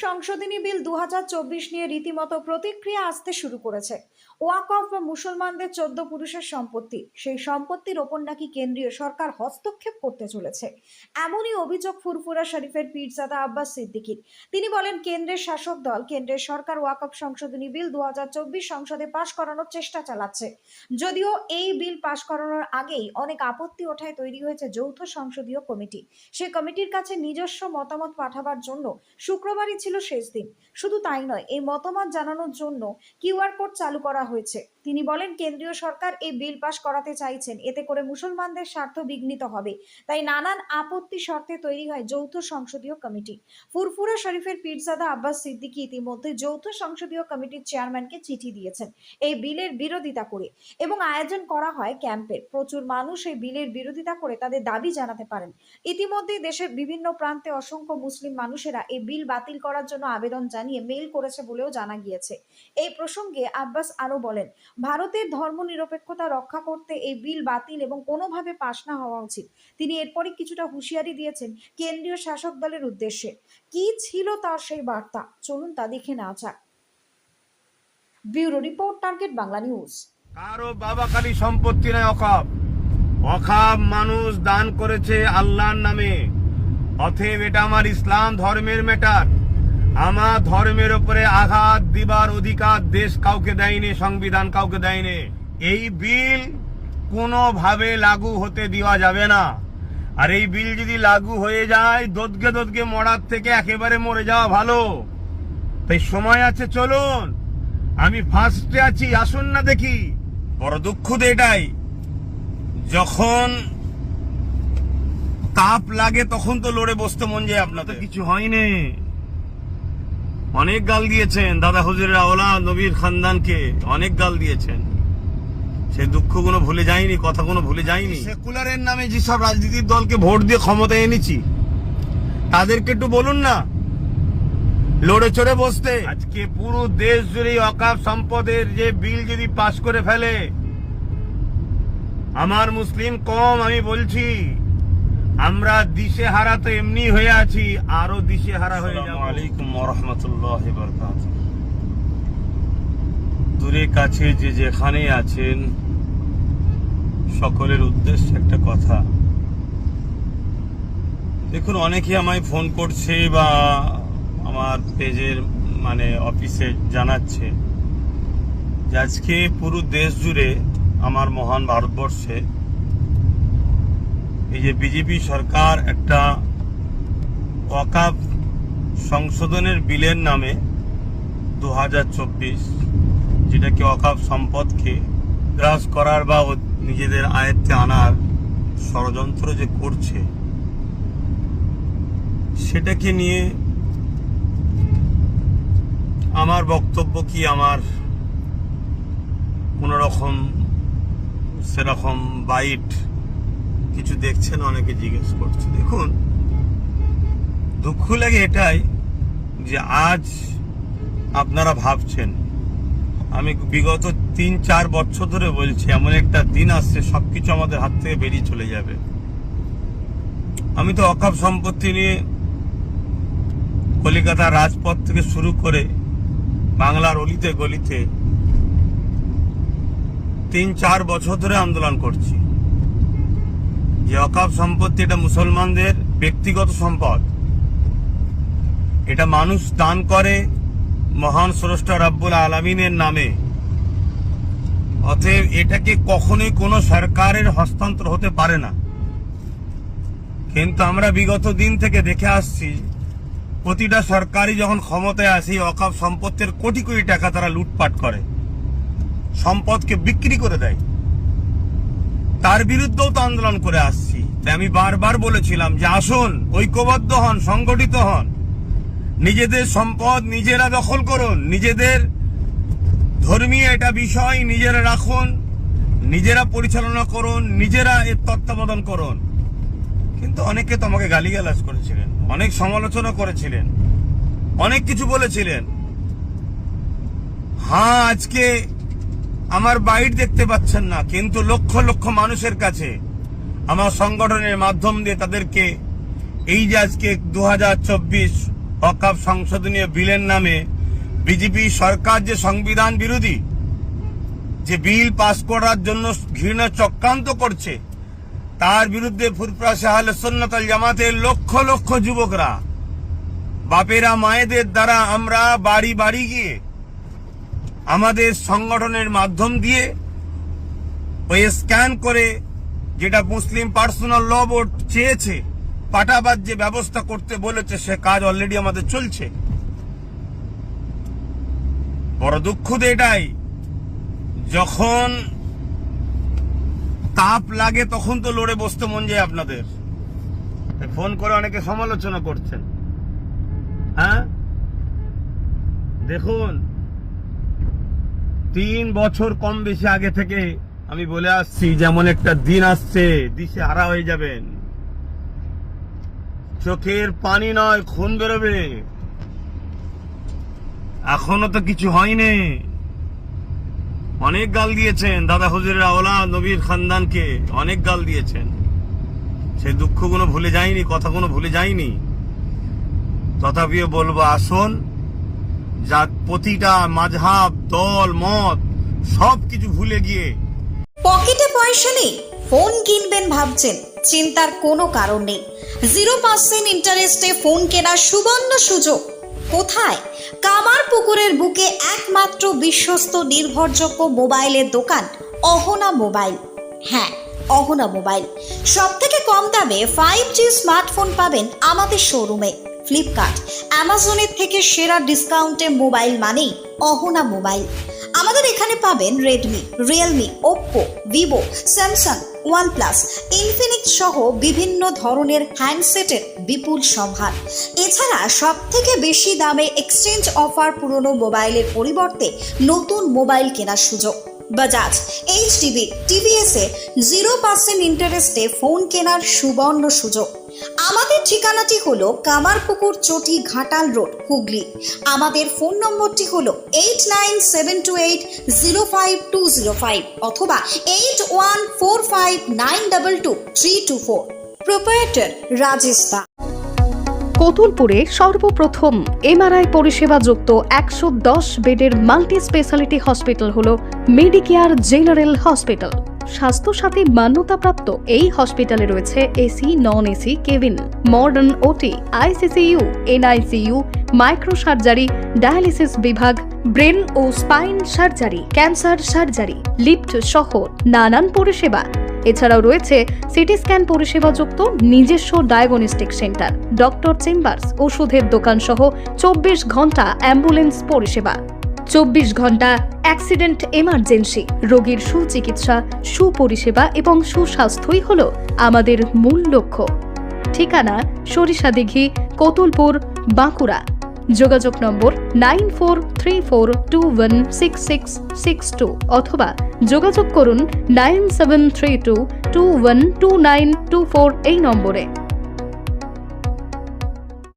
সংশোধনী বিল 2024 নিয়ে রীতিমতো প্রতিক্রিয়া আসতে শুরু করেছে। ওয়াকফ বা মুসলমানদের 14 পুরুষের সম্পত্তি, সেই সম্পত্তির ওপর নাকি কেন্দ্রীয় সরকার হস্তক্ষেপ করতে চলেছে, এমনই অভিযোগ ফুরফুরা শরীফের পীরজাদা আব্বাস সিদ্দিকীর। তিনি বলেন, কেন্দ্রের শাসক দল, কেন্দ্রের সরকার ওয়াকফ সংশোধনী বিল 2024 সংসদে পাশ করানোর চেষ্টা চালাচ্ছে। যদিও এই বিল পাশ করানোর আগেই অনেক আপত্তি ওঠায় তৈরি হয়েছে যৌথ সংসদীয় কমিটি। সেই কমিটির কাছে নিজস্ব মতামত পাঠাবার জন্য শুক্রবারই ছিল শেষ দিন। শুধু তাই নয়, এই মতামত জানানোর জন্য কিউআর কোড চালু করা হয়েছে। তিনি বলেন, কেন্দ্রীয় সরকার এই বিল পাশ করাতে চাইছেন, এতে করে মুসলমানদের স্বার্থ বিঘ্নিত হবে। তাই নানান আপত্তি শর্তে তৈরি হয় যৌথ সংসদীয় কমিটি। ফুরফুরা শরীফের পীরজাদা আব্বাস সিদ্দিকী ইতিমধ্যে যৌথ সংসদীয় কমিটির চেয়ারম্যানকে চিঠি দিয়েছেন এই বিলের বিরোধিতা করে, এবং আয়োজন করা হয় ক্যাম্পের। প্রচুর মানুষ এই বিলের বিরোধিতা করে তাদের দাবি জানাতে পারেন। ইতিমধ্যেই দেশের বিভিন্ন প্রান্তে অসংখ্য মুসলিম মানুষেরা এই বিল বাতিল করার জন্য আবেদন জানিয়ে মেইল করেছে বলেও জানা গিয়েছে। এই প্রসঙ্গে আব্বাস আরো বলেন, ভারতের ধর্মনিরপেক্ষতা রক্ষা করতে এই বিল বাতিল এবং কোনোভাবে পাশ না হওয়া উচিত। তিনি এরপরই কিছুটা হুঁশিয়ারি দিয়েছেন কেন্দ্রীয় শাসক দলের উদ্দেশ্যে। কি ছিল তার সেই বার্তা, চলুন তা দেখে নেওয়া যাক। Bureau report, target Bangla news. কারো বাবা খালি সম্পত্তি নয়, অকাপ অকাপ মানুষ দান করেছে আল্লাহর নামে। অতএব এটা আমার ইসলাম ধর্মের ম্যাটার। আমার ধর্মের উপরে আঘাত দিবার অধিকার দেশ কাউকে দেয়নি, সংবিধান কাউকে দেয়নি। এই বিল কোনোভাবে লাগু হতে দেওয়া যাবে না। আর এই বিল যদি লাগু হয়ে যায়, দোদকে দোদকে মরার থেকে একেবারে মরে যাওয়া ভালো। তাই সময় আছে, চলুন। আমি ফার্স্টে আছি, আসুন না দেখি। বড় দুঃখ তো এটাই, যখন তাপ লাগে তখন তো লড়ে বসতে মন যায়। আপনার তো কিছু হয়নি। অনেক গাল দিয়েছেন দাদা হুজুরের আওলাদ নবীর খানদানকে, অনেক গাল দিয়েছেন। সে দুঃখগুলো ভুলে যায়নি, কথাগুলো ভুলে যায়নি। সেকুলারের নামে যেসব রাজনীতির দলকে ভোট দিয়ে ক্ষমতায় এনেছি, তাদেরকে একটু বলুন না লড়ে চড়ে বসতে। আজকে পুরো দেশ জুড়ে ওয়াকফ সম্পদের যে বিল যদি পাশ করে ফেলে, আমার মুসলিম কম, আমি বলছি, আমরা দিশেহারা তো এমনি হয়ে আছি, আরো দিশেহারা হয়ে যাব। আসসালামু আলাইকুম ওয়া রাহমাতুল্লাহি ওয়া বারাকাতুহু। দূরে কাছে যে যেখানে আছেন, সকলের উদ্দেশ্যে একটা কথা। দেখুন, অনেকে আমায় ফোন করছে বা আমার পেজের অফিসে জানাচ্ছে যে আজকে পুরো দেশ জুড়ে, আমার মহান ভারতবর্ষে, এই যে বিজেপি সরকার একটা ওয়াকফ সংশোধনের বিলের নামে 2024, যেটাকে ওয়াকফ সম্পদকে গ্রাস করার বা নিজেদের আয়ত্তে আনার ষড়যন্ত্র যে করছে, সেটাকে নিয়ে আমার বক্তব্য কি, আমার কোন রকম সেরকম বাইট কিছু দেখছেন অনেকে জিজ্ঞেস করছে। দেখুন, দুঃখ লাগে এটাই যে আজ আপনারা ভাবছেন, আমি বিগত 3-4 বছর ধরে বলছি, এমন একটা দিন আসছে সবকিছু আমাদের হাত থেকে বেরিয়ে চলে যাবে। আমি তো ওয়াকফ সম্পত্তি নিয়ে কলিকাতা রাজপথ থেকে শুরু করে বাংলার অলিতে গলিতে 3-4 বছর ধরে আন্দোলন করছি যে ওয়াকফ সম্পত্তি এটা মুসলমানদের ব্যক্তিগত সম্পদ। এটা মানুষ দান করে মহান স্রষ্টা রব্বুল আলামিনের নামে। অতএব এটাকে কখনোই কোনো সরকারের হস্তান্তর হতে পারে না। কিন্তু আমরা বিগত দিন থেকে দেখে আসছি, প্রতিটা সরকারই যখন ক্ষমতায় আসে, ওয়াকফ সম্পত্তির কোটি কোটি টাকা তারা লুটপাট করে, সম্পদকে বিক্রি করে দেয়। তার বিরুদ্ধেও তো আন্দোলন করে আসছি। তাই আমি বারবার বলেছিলাম যে আসুন, ঐক্যবদ্ধ হন, সংগঠিত হন, নিজেদের সম্পদ নিজেরা দখল করুন, নিজেদের ধর্মীয় এটা বিষয় নিজেরা রাখুন, নিজেরা পরিচালনা করুন, নিজেরা এর তত্ত্বাবধান করুন। কিন্তু অনেকে তো আমাকে গালিগালাজ করেছিলেন, অনেক সমালোচনা করেছিলেন, অনেক কিছু বলেছিলেন। হ্যাঁ, আজকে আমার বাইট দেখতে পাচ্ছেন না, কিন্তু লক্ষ লক্ষ মানুষের কাছে আমার সংগঠনের মাধ্যম দিয়ে তাদেরকে এই যে আজকে 2024 ওয়াকফ সংশোধনীয় বিলের নামে বিজেপি সরকার যে সংবিধান বিরোধী যে বিল পাস করার জন্য ঘৃণা চক্রান্ত করছে, তার বিরুদ্ধে ফুরফুরা আহলে সুন্নাত ওয়াল জামাতের লক্ষ লক্ষ যুবকরা, বাপেরা মায়েদের দ্বারা আমরা বাড়ি বাড়ি গিয়ে আমাদের সংগঠনের মাধ্যম দিয়ে ওই স্ক্যান করে, যেটা মুসলিম পার্সোনাল ল বোর্ড চেয়েছে, পাটাবাদ যে ব্যবস্থা করতে বলেছে, সে কাজ অলরেডি আমাদের চলছে। বড় দুঃখ তো এটাই, যখন তাপ লাগে তখন তো লড়ে বসতে মন যায় আপনাদের। ফোন করে অনেকে সমালোচনা করছেন। হ্যাঁ, দেখুন 3 বছর কম বেশি আগে থেকে আমি বলে আসছি, যেমন একটা দিন আসছে দিশে হারা হয়ে যাবেন, চোখের পানি নয় খুন বেরোবে। এখনো তো কিছু হয়নি। অনেক গাল দিয়েছেন দাদা হুজুরের আওলাদ নবীর খানদানকে, অনেক গাল দিয়েছেন। সেই দুঃখগুলো ভুলে যায়নি, কথাগুলো ভুলে যায়নি। তথাপিও বলবো, আসুন, যা প্রতিটা মাযহাব, দল, মত সবকিছু ভুলে গিয়ে পকেটে পয়সা নেই, ফোন কিনবেন ভাবছেন, চিন্তার কোনো কারণ নেই। 0% ইন্টারেস্টে ফোন কেনার সুবর্ণ সুযোগ। কোথায়? কামারপুকুরের বুকে একমাত্র বিশ্বস্ত নির্ভরযোগ্য মোবাইলের দোকান অহনা মোবাইল। হ্যাঁ, অহনা মোবাইল। সব থেকে কম দামে 5G স্মার্টফোন পাবেন আমাদের শোরুমে। ফ্লিপকার্ট, অ্যামাজনের থেকে সেরা ডিসকাউন্টে মোবাইল মানেই অহনা মোবাইল। আমাদের এখানে পাবেন Redmi, Realme, Oppo, Vivo, Samsung, OnePlus, Infinix সহ বিভিন্ন ধরনের হ্যান্ডসেটের বিপুল সম্ভার। এছাড়া সব থেকে বেশি দামে এক্সচেঞ্জ অফার, পুরনো মোবাইলের পরিবর্তে নতুন মোবাইল কেনার সুযোগ। বাজাজ, এইচডিবি, টিভিএসে 0% ইন্টারেস্টে ফোন কেনার সুবর্ণ সুযোগ। আমাদের ঠিকানাটি হলো কামারপুকুর চটি, ঘাটাল রোড, হুগলি। আমাদের ফোন নম্বরটি হলো 8972805205 অথবা 8145922324। প্রোপ্রাইটার রাজেশ দা। কতুলপুরে সর্বপ্রথম এমআরআই পরিষেবা যুক্ত 110 বেডের মাল্টি স্পেশালিটি হসপিটাল হলো মেডিকেয়ার জেনারেল হসপিটাল। স্বাস্থ্যসাথী মান্যতাপ্রাপ্ত এই হসপিটালে রয়েছে AC, non AC cabin, modern OT, ICCU, NICU, micro surgery, dialysis বিভাগ, ব্রেন ও spine surgery, cancer surgery, lift সহ নানান পরিষেবা। এছাড়াও রয়েছে সিটি স্ক্যান পরিষেবা যুক্ত নিজস্ব ডায়াগনস্টিক সেন্টার, ডক্টর চেম্বার্স, ওষুধের দোকান সহ 24 ঘন্টা অ্যাম্বুলেন্স পরিষেবা। 24 ঘন্টা অ্যাক্সিডেন্ট এমার্জেন্সি, রোগীর সুচিকিৎসা, সুপরিষেবা এবং সুস্বাস্থ্যই হলো আমাদের মূল লক্ষ্য। ঠিকানা সরিষাদিঘি, কতুলপুর, বাঁকুড়া। যোগাযোগ নম্বর 9434216662 অথবা যোগাযোগ করুন 9732212924 এই নম্বরে।